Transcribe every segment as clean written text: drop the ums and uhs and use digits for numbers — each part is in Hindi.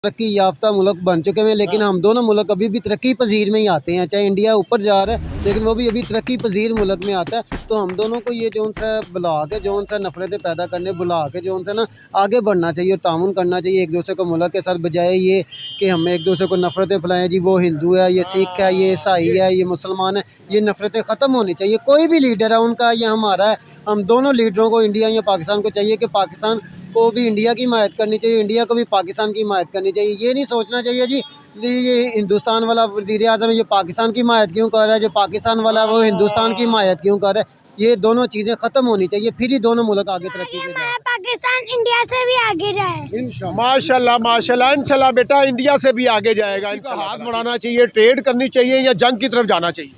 तरक्की याफ्ता मुल्क बन चुके हैं, लेकिन हम दोनों मुल्क अभी भी तरक्की पजीर में ही आते हैं। चाहे इंडिया ऊपर जा रहा है लेकिन वो भी अभी तरक्की पजीर मुल्क में आता है। तो हम दोनों को ये जोन सा बुला के जोन सा नफरतें पैदा करने बुला के जोन सा ना आगे बढ़ना चाहिए और तामुन करना चाहिए एक दूसरे को मुल्क के साथ, बजाय ये कि हम एक दूसरे को नफरतें फैलाएं। जी वो हिंदू है, ये सिख है, ये ईसाई है, ये मुसलमान है, ये नफरतें ख़त्म होनी चाहिए। कोई भी लीडर है उनका या हमारा है, हम दोनों लीडरों को इंडिया या पाकिस्तान को चाहिए कि पाकिस्तान को भी इंडिया की हिमायत करनी चाहिए, इंडिया को भी पाकिस्तान की हिमायत करनी चाहिए। ये नहीं सोचना चाहिए जी ये हिंदुस्तान वाला वज़ीर आज़म ये पाकिस्तान की हिमायत क्यों कर रहा है, जो पाकिस्तान वाला वो हिंदुस्तान की हिमायत क्यों कर रहा है। ये दोनों चीज़ें ख़त्म होनी चाहिए, फिर ही दोनों मुल्क आगे तरक्की पे जाए। पाकिस्तान इंडिया से भी आगे जाए माशाल्लाह माशाल्लाह, इंशाल्लाह बेटा इंडिया से भी आगे जाएगा। इनका हाथ बढ़ाना चाहिए, ट्रेड करनी चाहिए या जंग की तरफ जाना चाहिए?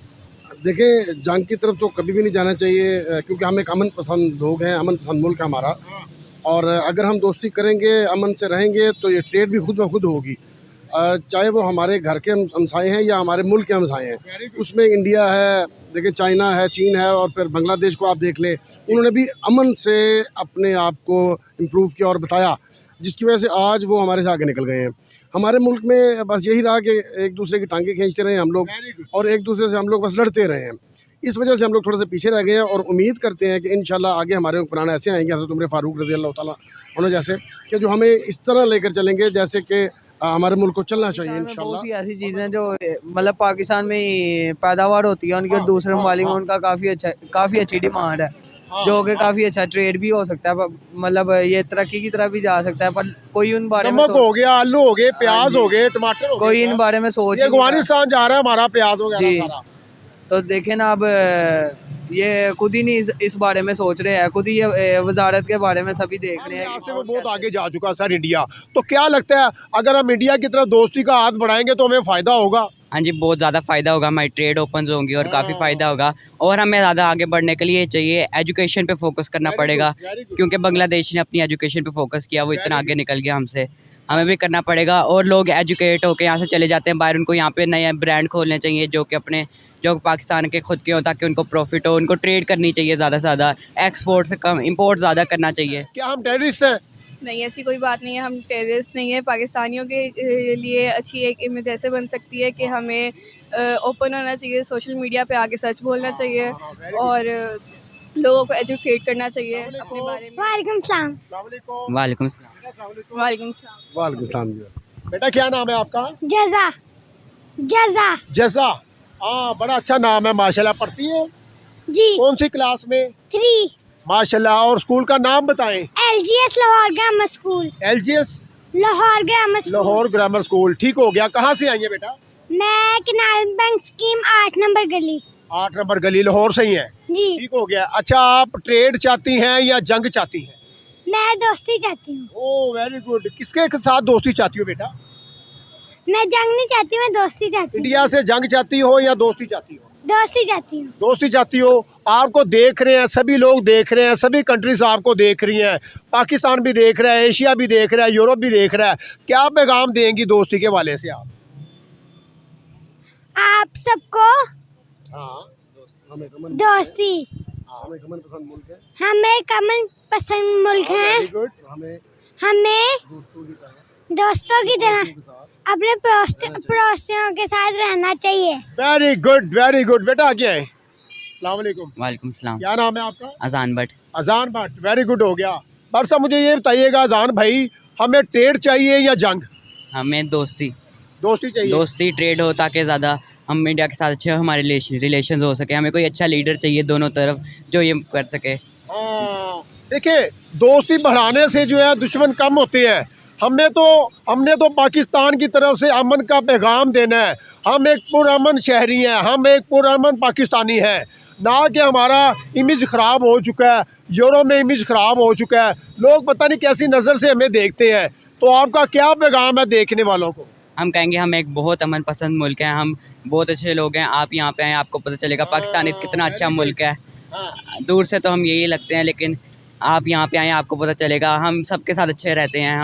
देखिए, जंग की तरफ तो कभी भी नहीं जाना चाहिए, क्योंकि हम एक अमन पसंद लोग हैं, अमन पसंद मुल्क है हमारा। और अगर हम दोस्ती करेंगे, अमन से रहेंगे, तो ये ट्रेड भी खुद ब खुद होगी। चाहे वो हमारे घर के हमसाए हैं या हमारे मुल्क के हमसाए हैं, उसमें इंडिया है, देखिए चाइना है, चीन है, और फिर बांग्लादेश को आप देख लें, उन्होंने भी अमन से अपने आप को इम्प्रूव किया और बताया, जिसकी वजह से आज वो हमारे से आगे निकल गए हैं। हमारे मुल्क में बस यही रहा कि एक दूसरे की टांगे खींचते रहे हम लोग, और एक दूसरे से हम लोग बस लड़ते रहे हैं। इस वजह से हम लोग थोड़े से पीछे रह गए हैं, और उम्मीद करते हैं कि इंशाल्लाह आगे हमारे हुक्मरान ऐसे आएंगे, हज़रत उमर फ़ारूक रज़ी अल्लाह ताला उन्होंने जैसे, कि जो हमें इस तरह लेकर चलेंगे जैसे कि हमारे मुल्क को चलना चाहिए इंशाल्लाह। बहुत सी ऐसी चीज़ें जो मतलब पाकिस्तान में ही पैदावार होती है उनकी, और दूसरे ममालिक में उनका काफ़ी अच्छी डिमांड है, जो कि काफ़ी अच्छा ट्रेड भी हो सकता है, मतलब ये तरक्की की तरफ भी जा सकता है। पर कोई उन बारे में नमक हो गया, आलू हो गए, प्याज हो गए, टमाटर हो गए, कोई इन बारे में सोच ये अफगानिस्तान जा रहा है हमारा प्याज हो जी। गया सारा। तो देखें ना, अब ये खुद ही नहीं इस बारे में सोच रहे हैं, खुद ही ये वजारत के बारे में सभी देख रहे हैं। यहाँ से वो बहुत आगे जा चुका सर इंडिया। तो क्या लगता है अगर हम इंडिया की तरफ दोस्ती का हाथ बढ़ाएंगे तो हमें फ़ायदा होगा? हाँ जी, बहुत ज़्यादा फ़ायदा होगा, हमारी ट्रेड ओपन होंगी और काफ़ी फ़ायदा होगा। और हमें ज़्यादा आगे बढ़ने के लिए चाहिए एजुकेशन पे फोकस करना पड़ेगा, क्योंकि बांग्लादेश ने अपनी एजुकेशन पे फोकस किया, वो इतना आगे निकल गया हमसे, हमें भी करना पड़ेगा। और लोग एजुकेट होकर यहाँ से चले जाते हैं बाहर, उनको यहाँ पे नए ब्रांड खोलने चाहिए जो कि अपने जो पाकिस्तान के खुद के हों, ताकि उनको प्रॉफिट हो। उनको ट्रेड करनी चाहिए ज़्यादा से ज़्यादा, एक्सपोर्ट से कम इम्पोर्ट ज़्यादा करना चाहिए। क्या हम टेररिस्ट हैं? नहीं, ऐसी कोई बात नहीं है, हम टेररिस्ट नहीं है। पाकिस्तानियों के लिए अच्छी एक इमेज ऐसे बन सकती है कि हमें ओपन होना चाहिए, सोशल मीडिया पे आके सच बोलना चाहिए और लोगों को एजुकेट करना चाहिए अपने बारे में। वालेकुम सलाम। वालेकुम वालेकुम सलाम। वालेकुम सलाम जी। बेटा क्या नाम है आपका? जजा जजा जज़ा। हाँ, बड़ा अच्छा नाम है माशाल्लाह। पढ़ती है? जी कौन सी क्लास में? 3 माशाल्लाह। और स्कूल का नाम बताएं। LGS Lahore grammar school. LGS Lahore grammar school. Lahore grammar school. ठीक हो गया। कहाँ से आई है बेटा? मैं किनार बैंक स्कीम 8 नंबर गली। 8 नंबर गली लाहौर से ही है। जी ठीक हो गया। अच्छा, आप ट्रेड चाहती हैं या जंग चाहती हैं? मैं दोस्ती चाहती हूँ। Oh very good. किसके साथ दोस्ती चाहती हो बेटा? मैं जंग नहीं चाहती, मैं दोस्ती चाहती हूँ। इंडिया से जंग चाहती हो या दोस्ती चाहती हो? दोस्ती चाहती हूँ। दोस्ती चाहती हो। आपको देख रहे हैं, सभी लोग देख रहे हैं, सभी कंट्रीज आपको देख रही हैं, पाकिस्तान भी देख रहा है, एशिया भी देख रहा है, यूरोप भी देख रहा है। क्या पैगाम देंगी दोस्ती के वाले से आप? आप सबको हमें दोस्ती, अमन पसंद मुल्क है, हम एक अमन पसंद मुल्क हैं। Very good. हमें हमें दोस्तों की तरह साथ अपने पड़ोसियों के साथ रहना चाहिए। Very good very good. बेटा आगे आए। अस्सलाम वालेकुम। वालेकुम सलाम। क्या नाम है आपका? अजान भट्ट। अजान भट्ट। वेरी गुड हो गया। पर साहब मुझे ये बताइएगा अजान भाई, हमें ट्रेड चाहिए या जंग? हमें दोस्ती चाहिए। दोस्ती ट्रेड हो, ताकि ज़्यादा हम इंडिया के साथ अच्छे हमारे रिलेशन हो सके। हमें कोई अच्छा लीडर चाहिए दोनों तरफ जो ये कर सके। हाँ, देखिए दोस्ती बढ़ाने से जो है दुश्मन कम होते हैं। हमने तो पाकिस्तान की तरफ से अमन का पैगाम देना है। हम एक पुरअमन शहरी हैं, हम एक पुरअमन पाकिस्तानी हैं, ना कि हमारा इमेज ख़राब हो चुका है, यूरोप में इमेज ख़राब हो चुका है, लोग पता नहीं कैसी नज़र से हमें देखते हैं। तो आपका क्या पैगाम है देखने वालों को? हम कहेंगे हम एक बहुत अमन पसंद मुल्क हैं, हम बहुत अच्छे लोग हैं। आप यहाँ पे आए, आपको पता चलेगा पाकिस्तान एक कितना अच्छा मुल्क है। दूर से तो हम यही लगते हैं, लेकिन आप यहाँ पे आए आपको पता चलेगा हम सबके साथ अच्छे रहते हैं।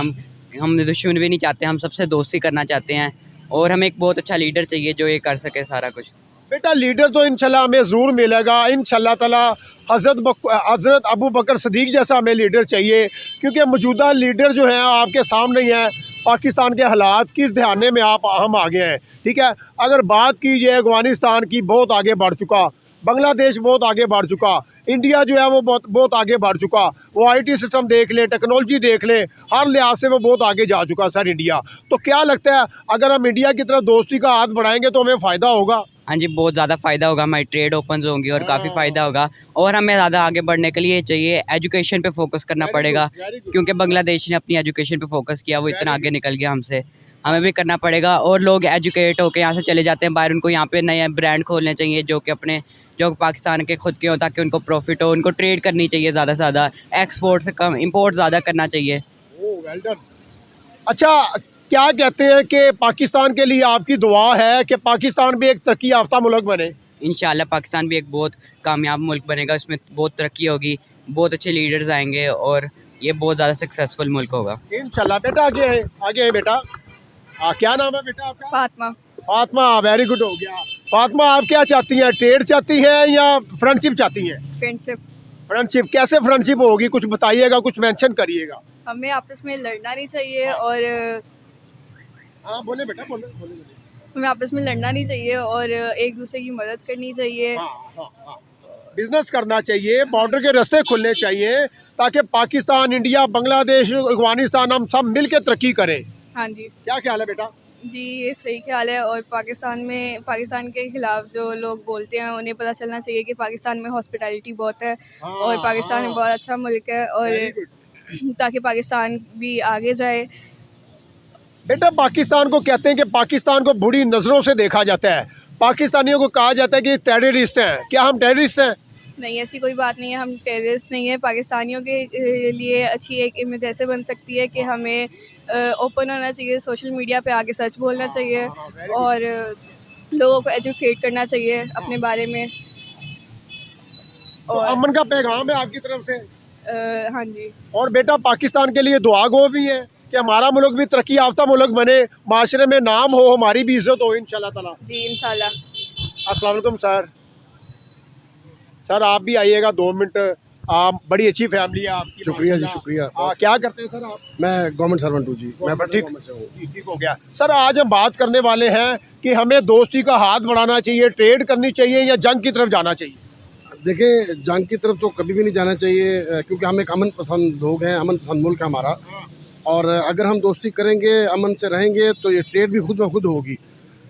हम दुश्मन भी नहीं चाहते, हम सबसे दोस्ती करना चाहते हैं। और हमें एक बहुत अच्छा लीडर चाहिए जो ये कर सके सारा कुछ। बेटा लीडर तो इंशाल्लाह हमें ज़रूर मिलेगा इंशाल्लाह ताला। हज़रत अबू बकर सिद्दीक़ जैसा हमें लीडर चाहिए, क्योंकि मौजूदा लीडर जो है आपके सामने ही है। पाकिस्तान के हालात किस बहाने में हम आ गए हैं। ठीक है, अगर बात की जाए अफगानिस्तान की, बहुत आगे बढ़ चुका, बांग्लादेश बहुत आगे बढ़ चुका, इंडिया जो है वो बहुत आगे बढ़ चुका। वो आईटी सिस्टम देख लें, टेक्नोलॉजी देख लें, हर लिहाज से वो बहुत आगे जा चुका सर इंडिया। तो क्या लगता है अगर हम इंडिया की तरफ दोस्ती का हाथ बढ़ाएंगे तो हमें फ़ायदा होगा? हाँ जी, बहुत ज़्यादा फ़ायदा होगा, हमारी ट्रेड ओपन होंगी और काफ़ी फ़ायदा होगा। और हमें ज़्यादा आगे बढ़ने के लिए चाहिए एजुकेशन पे फोकस करना पड़ेगा, क्योंकि बांग्लादेश ने अपनी एजुकेशन पे फोकस किया, वो इतना आगे निकल गया हमसे। हमें भी करना पड़ेगा। और लोग एजुकेट होकर यहाँ से चले जाते हैं बाहर, उनको यहाँ पे नए ब्रांड खोलने चाहिए जो पाकिस्तान के खुद के हों, ताकि उनको प्रॉफिट हो। उनको ट्रेड करनी चाहिए ज़्यादा से ज़्यादा, एक्सपोर्ट से कम इंपोर्ट ज़्यादा करना चाहिए। अच्छा, क्या कहते हैं कि पाकिस्तान के लिए आपकी दुआ है कि पाकिस्तान भी एक तरक्की याफ्ता मुल्क बने? इंशाल्लाह पाकिस्तान भी एक बहुत कामयाब मुल्क बनेगा, इसमें बहुत तरक्की होगी, बहुत अच्छे लीडर्स आएंगे और ये बहुत ज़्यादा सक्सेसफुल मुल्क होगा इंशाल्लाह। बेटा आगे है बेटा। क्या नाम है बेटा आपका? फातिमा। फातिमा, वेरी गुड, हो गया। फातिमा, आप क्या चाहती हैं, ट्रेड चाहती हैं या फ्रेंडशिप चाहती हैं? फ्रेंडशिप। फ्रेंडशिप कैसे फ्रेंडशिप होगी, कुछ बताइएगा, कुछ मेंशन करिएगा। हमें आपस में लड़ना नहीं चाहिए और हाँ बोले बेटा, बोले। हमें आपस में लड़ना नहीं चाहिए और एक दूसरे की मदद करनी चाहिए। बिजनेस करना चाहिए, बॉर्डर के रास्ते खुलने चाहिए, ताकि पाकिस्तान, इंडिया, बांग्लादेश, अफगानिस्तान हम सब मिल के तरक्की करें। हाँ जी। क्या ख्याल है बेटा? जी, ये सही ख्याल है। और पाकिस्तान के खिलाफ जो लोग बोलते हैं उन्हें पता चलना चाहिए कि पाकिस्तान में हॉस्पिटैलिटी बहुत है और पाकिस्तान में बहुत अच्छा मुल्क है, और ताकि पाकिस्तान भी आगे जाए। बेटा, पाकिस्तान को कहते हैं कि पाकिस्तान को बुरी नज़रों से देखा जाता है, पाकिस्तानियों को कहा जाता है कि टेररिस्ट हैं। क्या हम टेररिस्ट हैं? नहीं, ऐसी कोई बात नहीं है, हम टेररिस्ट नहीं है। पाकिस्तानियों के लिए अच्छी एक इमेज ऐसे बन सकती है कि हमें ओपन होना चाहिए, सोशल मीडिया पे आके सच बोलना चाहिए और लोगों को एजुकेट करना चाहिए अपने बारे में। तो और अमन का पैगाम है आपकी तरफ से? हाँ जी। और बेटा, पाकिस्तान के लिए दुआ गो भी है कि हमारा मुल्क भी तरक्की याफ्ता मुल्क बने, माशरे में नाम हो, हमारी भी इज्जत हो इंशाल्लाह ताला। जी इंशाल्लाह। अस्सलाम वालेकुम सर, आप भी आइएगा 2 मिनट। आप बड़ी अच्छी फैमिली है आपकी। शुक्रिया जी, शुक्रिया। क्या करते हैं सर आप? मैं गवर्नमेंट सर्वेंट हूँ जी। मैं ठीक हो गया। सर, आज हम बात करने वाले हैं कि हमें दोस्ती का हाथ बढ़ाना चाहिए, ट्रेड करनी चाहिए या जंग की तरफ जाना चाहिए? देखिए, जंग की तरफ तो कभी भी नहीं जाना चाहिए, क्योंकि हम एक अमन पसंद लोग हैं, अमन पसंद मुल्क है हमारा। और अगर हम दोस्ती करेंगे, अमन से रहेंगे, तो ये ट्रेड भी खुद ब खुद होगी,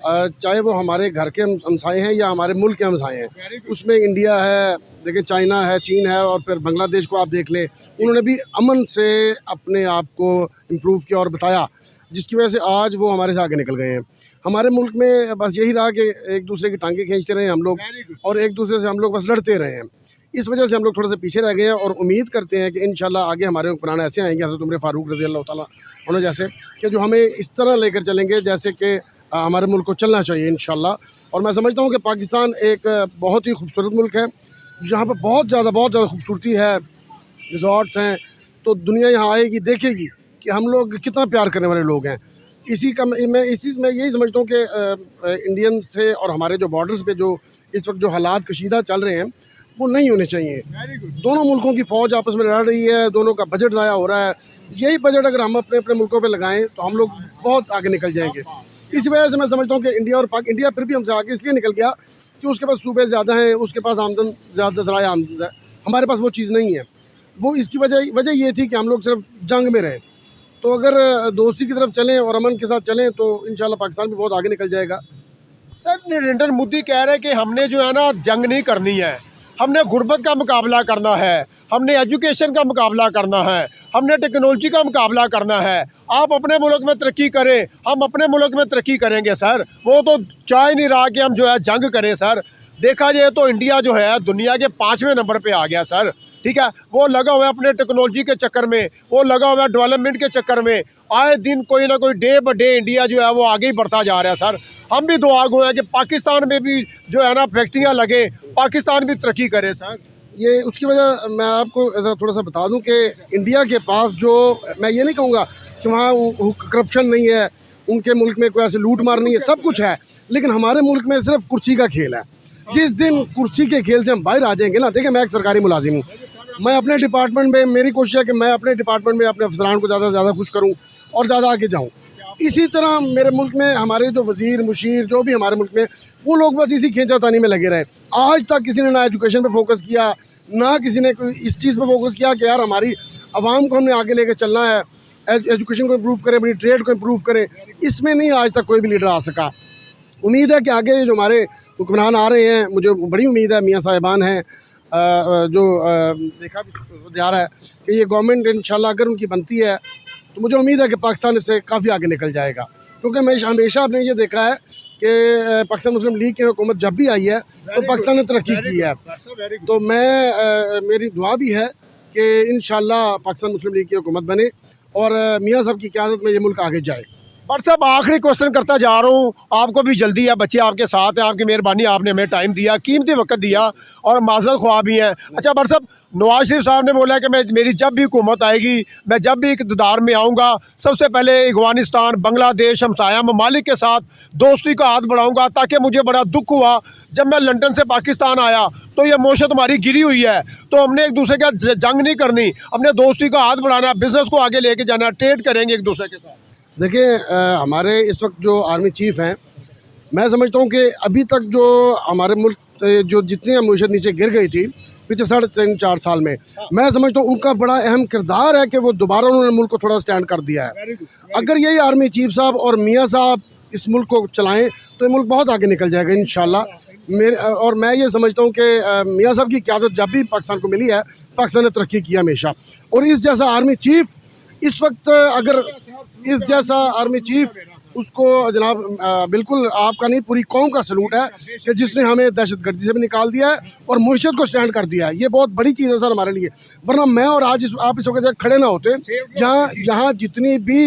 चाहे वो हमारे घर के हमसाए हैं या हमारे मुल्क के हमसाए हैं। उसमें इंडिया है, देखिए चाइना है, चीन है, और फिर बांग्लादेश को आप देख लें, उन्होंने भी अमन से अपने आप को इम्प्रूव किया और बताया, जिसकी वजह से आज वो हमारे से आगे निकल गए हैं। हमारे मुल्क में बस यही रहा कि एक दूसरे की टांगे खींचते रहे हम लोग, और एक दूसरे से हम लोग बस लड़ते रहे हैं। इस वजह से हम लोग थोड़ा सा पीछे रह गए हैं, और उम्मीद करते हैं कि इंशाल्लाह आगे हमारे हुक्मरान ऐसे आएंगे, हज़रत उमर फ़ारूक रज़ी अल्लाह ताला उन्होंने जैसे, कि जो हमें इस तरह लेकर चलेंगे जैसे कि हमारे मुल्क को चलना चाहिए इंशाल्लाह। और मैं समझता हूँ कि पाकिस्तान एक बहुत ही खूबसूरत मुल्क है, जहाँ पर बहुत ज़्यादा खूबसूरती है, रिजॉर्ट्स हैं, तो दुनिया यहाँ आएगी, देखेगी कि हम लोग कितना प्यार करने वाले लोग हैं। मैं यही समझता हूँ कि इंडियन से और हमारे जो बॉर्डर्स पे जो इस वक्त जो हालात कशीदा चल रहे हैं, वो नहीं होने चाहिए। दोनों मुल्कों की फ़ौज आपस में लड़ रही है, दोनों का बजट ज़ाया हो रहा है। यही बजट अगर हम अपने अपने मुल्कों पे लगाएं तो हम लोग बहुत आगे निकल जाएंगे। इसी वजह से मैं समझता हूँ कि इंडिया फिर भी हमसे आगे इसलिए निकल गया कि उसके पास सूबे ज़्यादा हैं, उसके पास आमदन ज़्यादा, ज़राए आमदन है। हमारे पास वो चीज़ नहीं है। वो इसकी वजह ये थी कि हम लोग सिर्फ जंग में रहे। तो अगर दोस्ती की तरफ चलें और अमन के साथ चलें तो इंशाल्लाह पाकिस्तान भी बहुत आगे निकल जाएगा। सर, नरेंद्र मोदी कह रहे हैं कि हमने जो है ना जंग नहीं करनी है, हमने गुर्बत का मुकाबला करना है, हमने एजुकेशन का मुकाबला करना है, हमने टेक्नोलॉजी का मुकाबला करना है। आप अपने मुल्क में तरक्की करें, हम अपने मुल्क में तरक्की करेंगे सर। वो तो चाह नहीं रहा कि हम जो है जंग करें सर। देखा जाए तो इंडिया जो है दुनिया के 5वें नंबर पे आ गया सर। ठीक है, वो लगा हुआ है अपने टेक्नोलॉजी के चक्कर में, वो लगा हुआ है डेवलपमेंट के चक्कर में। आए दिन कोई ना कोई डे ब डे इंडिया जो है वो आगे ही बढ़ता जा रहा है सर। हम भी दुआ गो हैं कि पाकिस्तान में भी जो है ना फैक्ट्रियाँ लगे, पाकिस्तान भी तरक्की करे सर। ये उसकी वजह मैं आपको थोड़ा सा बता दूं कि इंडिया के पास जो, मैं ये नहीं कहूँगा कि वहाँ करप्शन नहीं है, उनके मुल्क में कोई ऐसे लूट मार नहीं है, सब कुछ है, लेकिन हमारे मुल्क में सिर्फ कुर्सी का खेल है। जिस दिन कुर्सी के खेल से हम बाहर आ जाएंगे ना, देखिए मैं एक सरकारी मुलाजिम हूँ, मैं अपने डिपार्टमेंट में, मेरी कोशिश है कि मैं अपने डिपार्टमेंट में अपने अफसरान को ज़्यादा से ज़्यादा खुश करूँ और ज़्यादा आगे जाऊँ। इसी तरह मेरे मुल्क में हमारे जो वज़ीर मुशीर जो भी हमारे मुल्क में, वो लोग बस इसी खींचातानी में लगे रहे। आज तक किसी ने ना एजुकेशन पे फोकस किया, ना किसी ने कोई इस चीज़ पे फोकस किया कि यार हमारी आवाम को हमने आगे लेके चलना है, एजुकेशन को इम्प्रूव करें, अपनी ट्रेड को इम्प्रूव करें। इसमें नहीं आज तक कोई भी लीडर आ सका। उम्मीद है कि आगे जो हमारे हुक्मरान आ रहे हैं, मुझे बड़ी उम्मीद है, मियाँ साहिबान हैं जो देखा भी जा रहा है कि ये गवर्नमेंट इंशाल्लाह अगर उनकी बनती है तो मुझे उम्मीद है कि पाकिस्तान इससे काफ़ी आगे निकल जाएगा। क्योंकि मैं हमेशा आपने ये देखा है कि पाकिस्तान मुस्लिम लीग की हुकूमत जब भी आई है तो पाकिस्तान ने तरक्की की है। तो मैं मेरी दुआ भी है कि इंशाल्लाह पाकिस्तान मुस्लिम लीग की हुकूमत बने और मियाँ साहब की क़यादत में ये मुल्क आगे जाए। बट साहब आखिरी क्वेश्चन करता जा रहा हूँ, आपको भी जल्दी है, बच्चे आपके साथ हैं, आपकी मेहरबानी, आपने हमें टाइम दिया, कीमती वक्त दिया और माजरत ख्वाह भी हैं। अच्छा बट साहब, नवाज शरीफ साहब ने बोला कि मेरी जब भी हुकूमत आएगी, मैं जब भी इक़्तिदार में आऊँगा, सबसे पहले अफ़गानिस्तान, बांग्लादेश, हमसाया ममालिक के साथ दोस्ती का हाथ बढ़ाऊँगा। ताकि मुझे बड़ा दुख हुआ जब मैं लंदन से पाकिस्तान आया तो ये मोशत हमारी गिरी हुई है। तो हमने एक दूसरे का जंग नहीं करनी, अपने दोस्ती का हाथ बढ़ाना, बिज़नेस को आगे लेके जाना, ट्रेड करेंगे एक दूसरे के साथ। देखिए हमारे इस वक्त जो आर्मी चीफ़ हैं, मैं समझता हूँ कि अभी तक जो हमारे मुल्क जो जितनी मईशत नीचे गिर गई थी पिछले 3.5-4 साल में, मैं समझता हूँ उनका बड़ा अहम किरदार है कि वो दोबारा उन्होंने मुल्क को थोड़ा स्टैंड कर दिया है। अगर यही आर्मी चीफ साहब और मियाँ साहब इस मुल्क को चलाएँ तो ये मुल्क बहुत आगे निकल जाएगा इंशाल्लाह। और मैं ये समझता हूँ कि मियाँ साहब की क़यादत जब भी पाकिस्तान को मिली है, पाकिस्तान ने तरक्की की हमेशा। और इस जैसा आर्मी चीफ इस वक्त, अगर इस जैसा आर्मी चीफ, उसको जनाब बिल्कुल आपका नहीं पूरी कौम का सलूट है कि जिसने हमें दहशतगर्दी से भी निकाल दिया है और मुईशत को स्टैंड कर दिया है। ये बहुत बड़ी चीज़ है सर हमारे लिए, वरना मैं और आज आप इस वक्त खड़े ना होते, यहाँ जितनी भी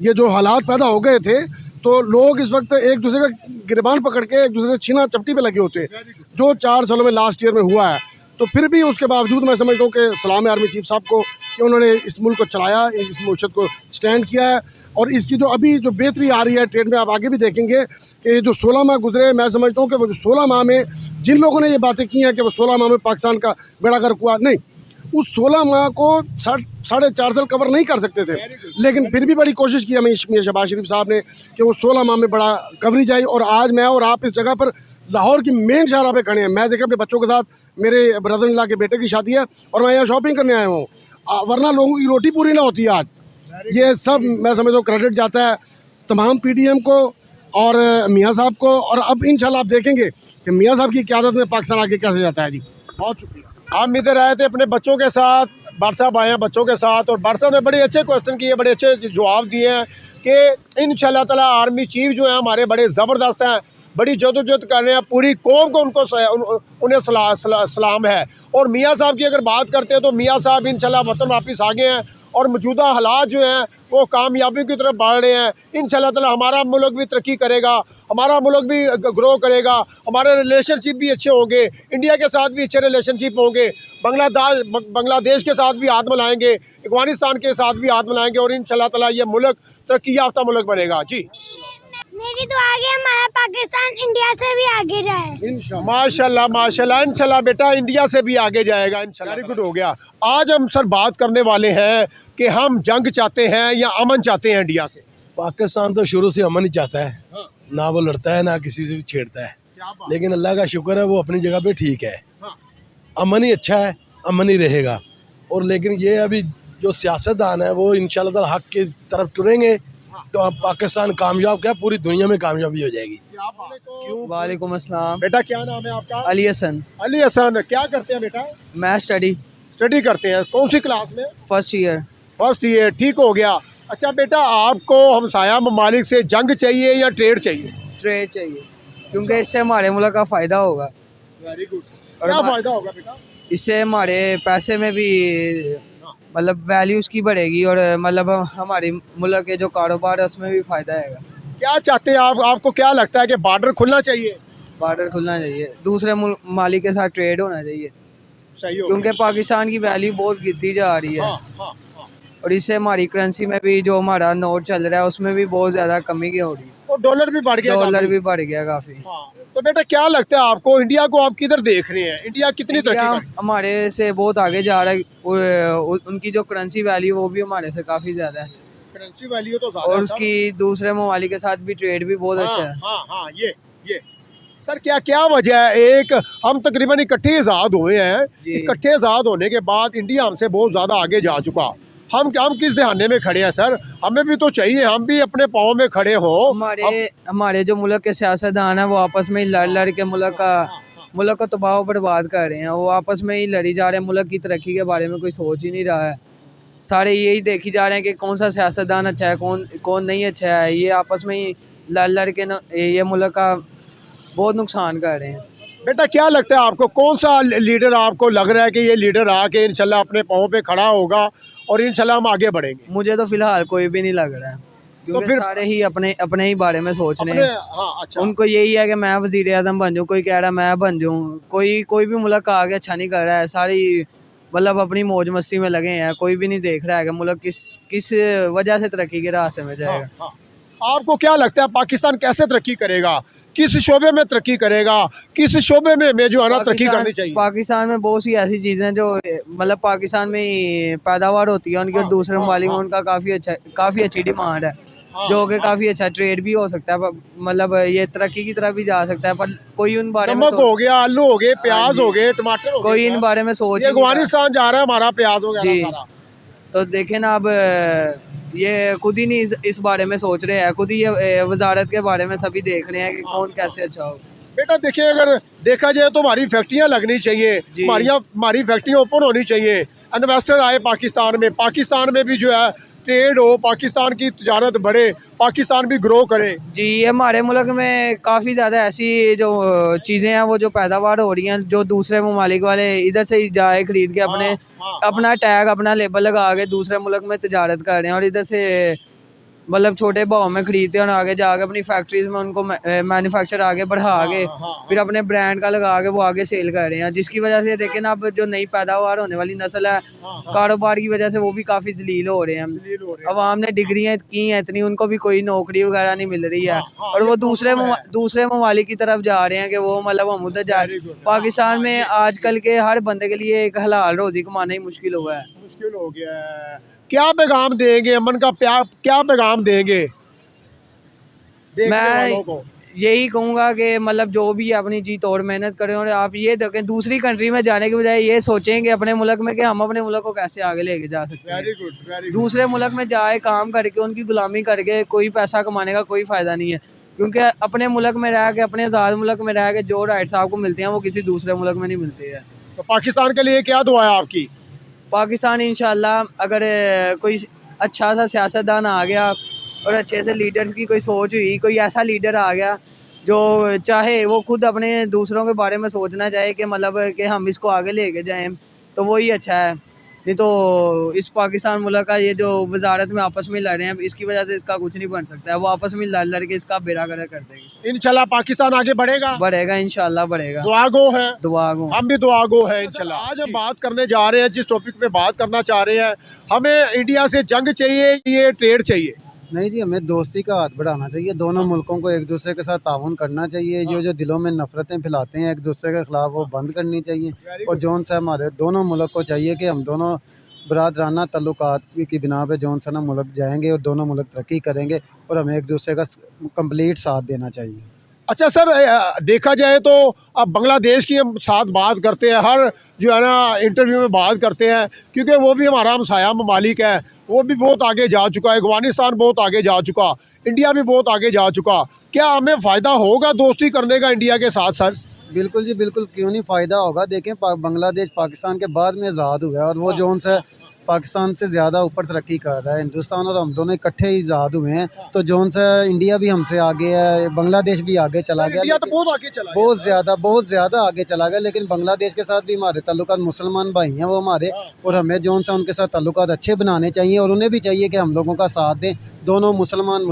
ये जो हालात पैदा हो गए थे तो लोग इस वक्त एक दूसरे का गिरबान पकड़ के एक दूसरे छीना चपटी पे लगे होते, जो 4 सालों में लास्ट ईयर में हुआ है। तो फिर भी उसके बावजूद मैं समझता हूँ कि सलाम है आर्मी चीफ साहब को कि उन्होंने इस मुल्क को चलाया, इस मुल्क को स्टैंड किया है। और इसकी जो अभी जो बेहतरी आ रही है ट्रेड में, आप आगे भी देखेंगे कि जो 16 माह गुजरे, मैं समझता हूँ कि वो जो 16 माह में जिन लोगों ने ये बातें की हैं कि वो 16 माह में पाकिस्तान का बेड़ा गर्क हुआ, नहीं, उस 16 माह को 4.5 साल कवर नहीं कर सकते थे, लेकिन फिर भी बड़ी कोशिश की हमें शहबाज शरीफ साहब ने कि वो 16 माह में बड़ा कवरेज आई। और आज मैं और आप इस जगह पर लाहौर की मेन शाहराह पे खड़े हैं। मैं देखा अपने बच्चों के साथ, मेरे ब्रदर इन लॉ के बेटे की शादी है और मैं यहाँ शॉपिंग करने आया हूँ, वरना लोगों की रोटी पूरी ना होती आज। ये सब मैं समझता हूँ क्रेडिट जाता है तमाम PDM को और मियाँ साहब को। और अब इंशाल्लाह आप देखेंगे कि मियाँ साहब की क़यादत में पाकिस्तान आगे कैसे जाता है। जी बहुत शुक्रिया। हम इधर आए थे अपने बच्चों के साथ, भट्ट साहब आए हैं बच्चों के साथ, और भट्ट साहब ने बड़े अच्छे क्वेश्चन किए, बड़े अच्छे जवाब दिए हैं कि इंशाल्लाह ताला आर्मी चीफ जो है हमारे बड़े ज़बरदस्त हैं, बड़ी जदोजहद कर रहे हैं, पूरी कौम को उन्हें सलाम है। और मियाँ साहब की अगर बात करते हैं तो मियाँ साहब इंशाल्लाह वतन वापस आ गए हैं और मौजूदा हालात जो हैं वो कामयाबी की तरफ बढ़ रहे हैं। इंशाल्लाह ताला हमारा मुल्क भी तरक्की करेगा, हमारा मुल्क भी ग्रो करेगा, हमारे रिलेशनशिप भी अच्छे होंगे, इंडिया के साथ भी अच्छे रिलेशनशिप होंगे, बांग्लादेश के साथ भी हाथ मिलाएंगे, अफगानिस्तान के साथ भी हाथ मिलाएंगे और इंशाल्लाह ताला ये मुल्क तरक्की याफ्ता मुल्क बनेगा। जी मेरी दुआ है कि हमारा पाकिस्तान इंडिया से भी आगे जाए। माशाल्लाह माशाल्लाह, इंशाल्लाह बेटा इंडिया से भी आगे जाएगा इंशाल्लाह। वेरी गुड हो गया। आज हम सर बात करने वाले हैं कि हम जंग चाहते हैं या अमन चाहते हैं इंडिया से। पाकिस्तान तो शुरू से अमन ही चाहता है, ना वो लड़ता है ना किसी से भी छेड़ता है, लेकिन अल्लाह का शुक्र है वो अपनी जगह पे ठीक है। अमन ही अच्छा है, अमन ही रहेगा। और लेकिन ये अभी जो सियासतदान है वो इंशाल्लाह ताला हक की तरफ टुरेंगे तो अब पाकिस्तान कामयाब, क्या पूरी दुनिया में कामयाबी हो जाएगी। वालेकुम अस्सलाम। बेटा क्या नाम है आपका? अली हसन। अली हसन, क्या करते हैं बेटा? मैं स्टडी करते हैं। कौन सी क्लास में? First year. ठीक हो गया। अच्छा बेटा, आपको हमसाया ममालिक से जंग चाहिए या ट्रेड चाहिए? ट्रेड चाहिए, क्योंकि इससे हमारे मुल्क का फ़ायदा होगा। Very good. क्या फ़ायदा होगा बेटा? इससे हमारे पैसे में भी मतलब वैल्यूज़ की बढ़ेगी और मतलब हमारे मुल्क के जो कारोबार है उसमें भी फ़ायदा आएगा। क्या चाहते हैं आप? आपको क्या लगता है कि बॉर्डर खुलना चाहिए? बॉर्डर खुलना चाहिए, दूसरे मालिक के साथ ट्रेड होना चाहिए, सही हो, क्योंकि पाकिस्तान की वैल्यू बहुत गिरती जा रही है। और इससे हमारी करेंसी में भी जो हमारा नोट चल रहा है उसमें भी बहुत ज़्यादा कमी की हो रही है। और डॉलर भी बढ़ गया, डॉलर भी बढ़ गया काफ़ी। हाँ। तो बेटा क्या लगता है आपको, इंडिया को आप किधर देख रहे हैं, इंडिया कितनी तरक्की इंडिया कर हमारे से बहुत आगे जा रहा है। उनकी जो करेंसी वैल्यू वो भी हमारे से काफ़ी ज़्यादा है, करेंसी वैल्यू तो ज़्यादा और है उसकी दूसरे ममालिक के साथ भी ट्रेड भी बहुत अच्छा है। हाँ हाँ, ये सर क्या क्या वजह है, एक हम तकरीबन इकट्ठे आज़ाद हुए हैं, जी। इकट्ठे आज़ाद होने के बाद इंडिया हमसे बहुत ज़्यादा आगे जा चुका, हम किस दहाने में खड़े हैं सर, हमें भी तो चाहिए हम भी अपने पाँव में खड़े हो। हमारे जो मुल्क के सियासतदान हैं वो आपस में ही लड़ के मुल्क को तबाह बर्बाद कर रहे हैं। वो आपस में ही लड़ी जा रहे हैं, मुल्क की तरक्की के बारे में कोई सोच ही नहीं रहा है। सारे यही देखी जा रहे हैं कि कौन सा सियासतदान अच्छा है, कौन नहीं अच्छा है। ये आपस में ही लड़ के ये मुल्क का बहुत नुकसान कर रहे हैं। बेटा क्या लगता है आपको, कौन सा लीडर आपको लग रहा है कि ये लीडर आके इंशाल्लाह अपने पाँव पे खड़ा होगा और इंशाल्लाह हम आगे बढ़ेंगे? मुझे तो फिलहाल कोई भी नहीं लग रहा है, क्योंकि फिर सारे ही अपने ही बारे में सोच रहे हैं। हाँ अच्छा, उनको यही है कि मैं वज़ीर आज़म बन जाऊँ, कोई कह रहा है मैं बन जाऊँ, कोई भी मुल्क आगे अच्छा नहीं कर रहा है। सारी मतलब अपनी मौज मस्ती में लगे हैं, कोई भी नहीं देख रहा है कि मुल्क किस वजह से तरक्की के रास्ते में जाएगा। हाँ। आपको क्या लगता है पाकिस्तान कैसे तरक्की करेगा, किस शोबे में तरक्की करेगा, किस शोबे में जो है ना तरक्की करनी चाहिए? पाकिस्तान में बहुत सी ऐसी चीज़ें हैं जो मतलब पाकिस्तान में ही पैदावार होती है उनकी, और दूसरे ममालिक में उनका काफ़ी अच्छी डिमांड है, जो कि काफ़ी अच्छा ट्रेड भी हो सकता है, मतलब ये तरक्की की तरफ भी जा सकता है। पर कोई उन बारे में नमक हो गया, आलू हो गए, प्याज हो गए, टमाटर हो गए, कोई इन बारे में सोच ये ही नहीं रहा। अफगानिस्तान जा रहा है हमारा प्याज वगैरह जी। सारा। तो देखें ना, अब ये खुद ही नहीं इस बारे में सोच रहे हैं, खुद ही ये वजारत के बारे में सभी देख रहे हैं कि कौन कैसे अच्छा हो। बेटा देखिए, अगर देखा जाए तो हमारी फैक्ट्रियाँ लगनी चाहिए, जी। हमारी फैक्ट्रियाँ ओपन होनी चाहिए, इन्वेस्टर आए पाकिस्तान में भी जो है ट्रेड हो, पाकिस्तान की तजारत बढ़े, पाकिस्तान भी ग्रो करे। जी, ये हमारे मुल्क में काफ़ी ज़्यादा ऐसी जो चीज़ें हैं वो जो पैदावार हो रही हैं, जो दूसरे ममालिक वाले इधर से ही जाए खरीद के अपना टैग अपना लेबल लगा के दूसरे मुल्क में तजारत कर रहे हैं, और इधर से मतलब छोटे भाव में खरीदते हैं और आगे जाके अपनी फैक्ट्रीज में उनको मैन्युफैक्चर आगे बढ़ा के फिर अपने ब्रांड का लगा के वो आगे सेल कर रहे हैं, जिसकी वजह से देखें ना, अब जो नई पैदावार होने वाली नस्ल है कारोबार की वजह से वो भी काफ़ी जलील हो रहे हैं। अवाम ने डिग्रियाँ की हैं इतनी, उनको भी कोई नौकरी वगैरह नहीं मिल रही है, और वो दूसरे ममालिक की तरफ जा रहे हैं कि वो मतलब हम उधर जा रहे हैं। पाकिस्तान में आजकल के हर बंदे के लिए एक हलाल रोज़ी कमाना ही मुश्किल हुआ है। मुश्किल हो गया है। क्या पैगाम देंगे, अमन का क्या पैगाम देंगे देखने वालों को? यही कहूँगा कि मतलब जो भी अपनी जी तोड़ मेहनत करें, और आप ये देखें दूसरी कंट्री में जाने के बजाय ये सोचेंगे अपने मुल्क में कि हम अपने मुल्क को कैसे आगे लेके जा सकते हैं। Very good. दूसरे मुल्क में जाए काम करके उनकी गुलामी करके कोई पैसा कमाने का कोई फ़ायदा नहीं है, क्योंकि अपने मुल्क में रह के, अपने आज़ाद मुल्क में रह के जो राइट्स आपको मिलते हैं वो किसी दूसरे मुल्क में नहीं मिलते हैं। तो पाकिस्तान के लिए क्या दुआ है आपकी? पाकिस्तान इंशाल्लाह अगर कोई अच्छा सा सियासतदान आ गया और अच्छे से लीडर्स की कोई सोच हुई, कोई ऐसा लीडर आ गया जो चाहे वो खुद अपने दूसरों के बारे में सोचना चाहे कि मतलब कि हम इसको आगे लेके जाएं, तो वही अच्छा है। नहीं तो इस पाकिस्तान मुल्क का ये जो वजारत में आपस में लड़ रहे हैं, इसकी वजह से इसका कुछ नहीं बन सकता है। वो आपस में लड़ के इसका बेड़ा गर्क कर देंगे। इंशाल्लाह पाकिस्तान आगे बढ़ेगा इंशाल्लाह बढ़ेगा। दुआ गो है, हम भी दुआ गो है इंशाल्लाह। आज हम बात करने जा रहे हैं, जिस टॉपिक पे बात करना चाह रहे हैं, हमें इंडिया से जंग चाहिए, ये ट्रेड चाहिए? नहीं जी, हमें दोस्ती का हाथ बढ़ाना चाहिए, दोनों मुल्कों को एक दूसरे के साथ ताउन करना चाहिए। जो दिलों में नफरतें फैलाते हैं एक दूसरे के ख़िलाफ़, वो बंद करनी चाहिए। और जौन सा हमारे दोनों मुल्क को चाहिए कि हम दोनों बरादराना तल्लुकात की बिना पे जौन सा ना मुल्क जाएंगे और दोनों मुल्क तरक्की करेंगे, और हमें एक दूसरे का कंप्लीट साथ देना चाहिए। अच्छा सर, देखा जाए तो अब बांग्लादेश की हम साथ बात करते हैं, हर जो है ना इंटरव्यू में बात करते हैं, क्योंकि वो भी हमारा हमसाया ममालिक है, वो भी बहुत आगे जा चुका है, अफगानिस्तान बहुत आगे जा चुका, इंडिया भी बहुत आगे जा चुका। क्या हमें फ़ायदा होगा दोस्ती करने का इंडिया के साथ सर? बिल्कुल जी बिल्कुल, क्यों नहीं फ़ायदा होगा। देखें बांग्लादेश पाकिस्तान के बाद में आज़ाद हुआ है, और वो जौन सा पाकिस्तान से ज़्यादा ऊपर तरक्की कर रहा है। हिंदुस्तान और हम दोनों इकट्ठे ही आज़ाद हुए हैं, तो जौन सा इंडिया भी हमसे आगे है, बांग्लादेश भी आगे चला गया, इंडिया तो बहुत आगे चला गया। बहुत ज़्यादा आगे चला गया। लेकिन बांग्लादेश के साथ भी हमारे ताल्लुकात, मुसलमान भाई हैं वो हमारे, और हमें जौन सा उनके साथ ताल्लुकात अच्छे बनाने चाहिए, और उन्हें भी चाहिए कि हम लोगों का साथ दें। दोनों मुसलमान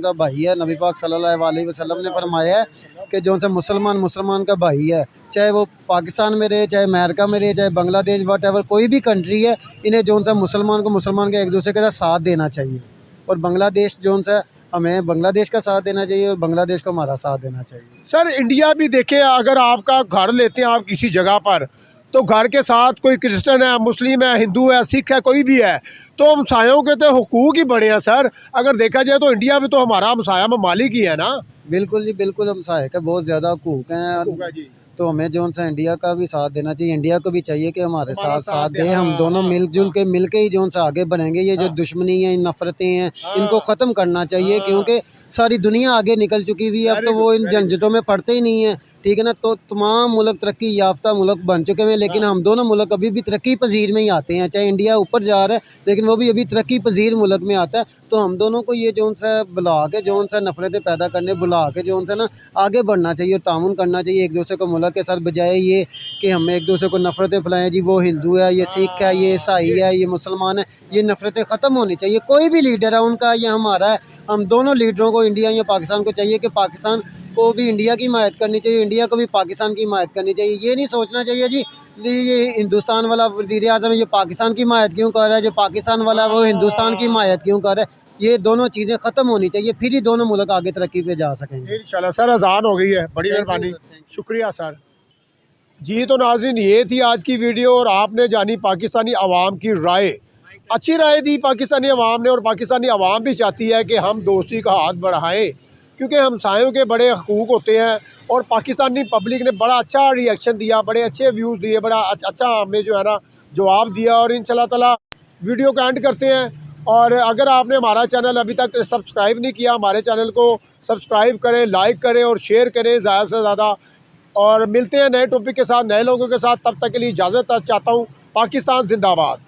का भाई है। नबी पाक सल्लल्लाहु अलैहि वसल्लम ने फरमाया है कि जौन सा मुसलमान का भाई है, चाहे वो पाकिस्तान में रहे, चाहे अमेरिका में रहे, चाहे बांग्लादेश, वट एवर कोई भी कंट्री है, इन्हें जौन सा मुसलमान के एक दूसरे के साथ देना चाहिए। और बांग्लादेश जौन सा हमें बांग्लादेश का साथ देना चाहिए और बांग्लादेश को हमारा साथ देना चाहिए। सर इंडिया भी देखें, अगर आपका घर लेते हैं आप किसी जगह पर, तो घर के साथ कोई क्रिश्चियन है, मुस्लिम है, हिंदू है, सिख है, कोई भी है, तो हमसायों के तो हुकूक ही बड़े हैं सर। अगर देखा जाए तो इंडिया भी तो हमारा हमसाया ममालिक ही है ना। बिल्कुल जी बिल्कुल, हम सहायक है, बहुत ज़्यादा हकूक हैं। जी तो हमें जो सा इंडिया का भी साथ देना चाहिए, इंडिया को भी चाहिए कि हमारे हमारा साथ साथ साथ दे, दे। हम हाँ, दोनों हाँ, मिलजुल के ही जो सा आगे बढ़ेंगे। ये जो हाँ। दुश्मनी है, नफरतें हैं, हाँ। इनको ख़त्म करना चाहिए, हाँ। क्योंकि सारी दुनिया आगे निकल चुकी हुई है। अब Very तो वो good, इन very good. झंझटों में पड़ते ही नहीं है, ठीक है ना। तो तमाम मुल्क तरक्की याफ्ता मुल्क बन चुके हैं, लेकिन हम दोनों मुल्क अभी भी तरक्की पजीर में ही आते हैं। चाहे इंडिया ऊपर जा रहा है, लेकिन वो भी अभी तरक्की पजीर मुल्क में आता है। तो हम दोनों को ये जो सा बुला के, जो सा नफरतें पैदा करने बुला के, जो सा ना आगे बढ़ना चाहिए और तामुन करना चाहिए एक दूसरे को मुल्क के साथ, बजाय ये कि हम एक दूसरे को नफरतें फैलाएं। जी वो हिंदू है, ये सिख है, ये ईसाई है, ये मुसलमान है, ये नफरतें ख़त्म होनी चाहिए। कोई भी लीडर है, उनका या हमारा है, हम दोनों लीडरों को, इंडिया या पाकिस्तान को चाहिए कि पाकिस्तान को भी इंडिया की हिमायत करनी चाहिए, इंडिया को भी पाकिस्तान की हिमायत करनी चाहिए। ये नहीं सोचना चाहिए जी ये हिंदुस्तान वाला वज़ीर आज़म ये पाकिस्तान की हिमायत क्यों कर रहा है, जो पाकिस्तान वाला वो हिंदुस्तान की हिमायत क्यों कर रहा है। ये दोनों चीज़ें ख़त्म होनी चाहिए, फिर ही दोनों मुल्क आगे तरक्की पे जा सकेंगे। इंशाल्लाह। सर अजान हो गई है, बड़ी मेहरबानी, शुक्रिया सर जी। तो नाज़रीन ये थी आज की वीडियो, और आपने जानी पाकिस्तानी अवाम की राय। अच्छी राय दी पाकिस्तानी अवाम ने, और पाकिस्तानी अवाम भी चाहती है कि हम दोस्ती का हाथ बढ़ाएं, क्योंकि हमसायों के बड़े हकूक़ होते हैं। और पाकिस्तानी पब्लिक ने बड़ा अच्छा रिएक्शन दिया, बड़े अच्छे व्यूज़ दिए, बड़ा अच्छा हमें जो है ना जवाब दिया। और इंशाल्लाह ताला वीडियो का एंड करते हैं। और अगर आपने हमारा चैनल अभी तक सब्सक्राइब नहीं किया, हमारे चैनल को सब्सक्राइब करें, लाइक करें और शेयर करें ज़्यादा से ज़्यादा। और मिलते हैं नए टॉपिक के साथ, नए लोगों के साथ। तब तक के लिए इजाज़त चाहता हूँ। पाकिस्तान जिंदाबाद।